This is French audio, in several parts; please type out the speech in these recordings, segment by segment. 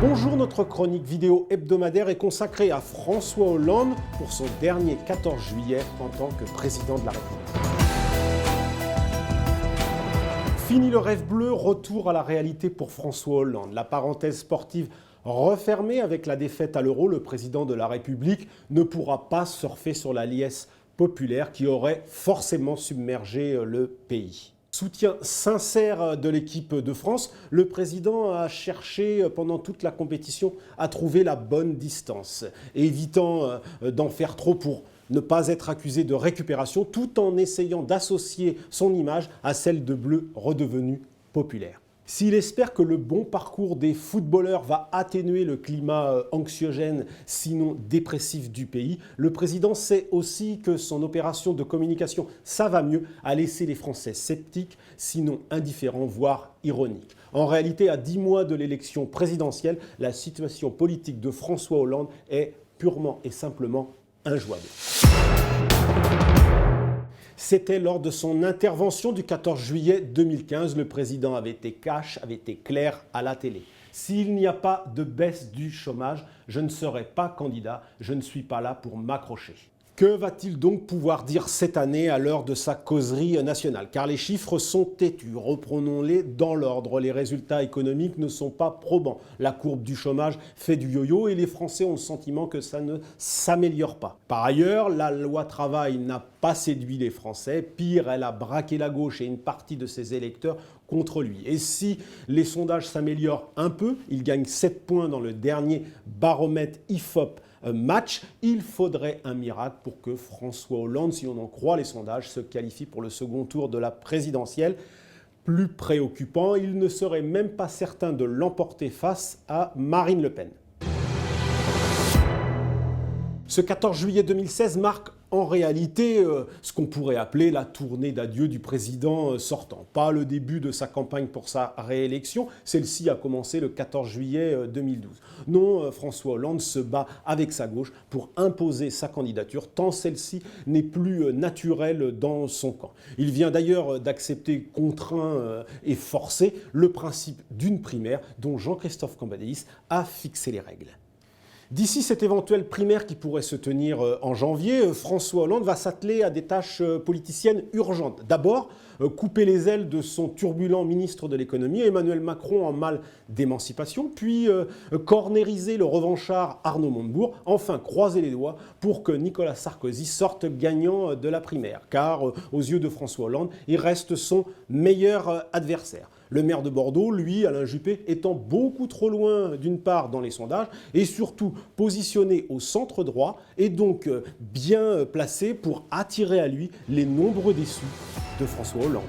Bonjour, notre chronique vidéo hebdomadaire est consacrée à François Hollande pour son dernier 14 juillet en tant que président de la République. Fini le rêve bleu, retour à la réalité pour François Hollande. La parenthèse sportive refermée avec la défaite à l'Euro, le président de la République ne pourra pas surfer sur la liesse populaire qui aurait forcément submergé le pays. Soutien sincère de l'équipe de France, le président a cherché pendant toute la compétition à trouver la bonne distance, évitant d'en faire trop pour ne pas être accusé de récupération, tout en essayant d'associer son image à celle de bleu redevenu populaire. S'il espère que le bon parcours des footballeurs va atténuer le climat anxiogène, sinon dépressif du pays, le président sait aussi que son opération de communication « ça va mieux » a laissé les Français sceptiques, sinon indifférents, voire ironiques. En réalité, à 10 mois de l'élection présidentielle, la situation politique de François Hollande est purement et simplement injouable. C'était lors de son intervention du 14 juillet 2015. Le président avait été cash, avait été clair à la télé. S'il n'y a pas de baisse du chômage, je ne serai pas candidat, je ne suis pas là pour m'accrocher. Que va-t-il donc pouvoir dire cette année à l'heure de sa causerie nationale? Car les chiffres sont têtus, reprenons-les dans l'ordre. Les résultats économiques ne sont pas probants. La courbe du chômage fait du yo-yo et les Français ont le sentiment que ça ne s'améliore pas. Par ailleurs, la loi travail n'a pas séduit les Français. Pire, elle a braqué la gauche et une partie de ses électeurs contre lui. Et si les sondages s'améliorent un peu, il gagne 7 points dans le dernier baromètre IFOP match, il faudrait un miracle pour que François Hollande, si on en croit les sondages, se qualifie pour le second tour de la présidentielle. Plus préoccupant, il ne serait même pas certain de l'emporter face à Marine Le Pen. Ce 14 juillet 2016 marque en réalité ce qu'on pourrait appeler la tournée d'adieu du président sortant. Pas le début de sa campagne pour sa réélection, celle-ci a commencé le 14 juillet 2012. Non, François Hollande se bat avec sa gauche pour imposer sa candidature, tant celle-ci n'est plus naturelle dans son camp. Il vient d'ailleurs d'accepter contraint et forcé le principe d'une primaire dont Jean-Christophe Cambadélis a fixé les règles. D'ici cette éventuelle primaire qui pourrait se tenir en janvier, François Hollande va s'atteler à des tâches politiciennes urgentes. D'abord, couper les ailes de son turbulent ministre de l'économie, Emmanuel Macron, en mal d'émancipation, puis cornériser le revanchard Arnaud Montebourg, enfin croiser les doigts pour que Nicolas Sarkozy sorte gagnant de la primaire, car aux yeux de François Hollande, il reste son meilleur adversaire. Le maire de Bordeaux, lui, Alain Juppé, étant beaucoup trop loin d'une part dans les sondages et surtout positionné au centre droit et donc bien placé pour attirer à lui les nombreux déçus de François Hollande.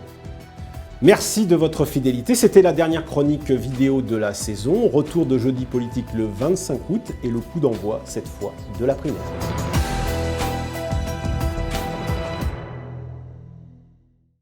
Merci de votre fidélité, c'était la dernière chronique vidéo de la saison. Retour de Jeudi Politique le 25 août et le coup d'envoi cette fois de la primaire.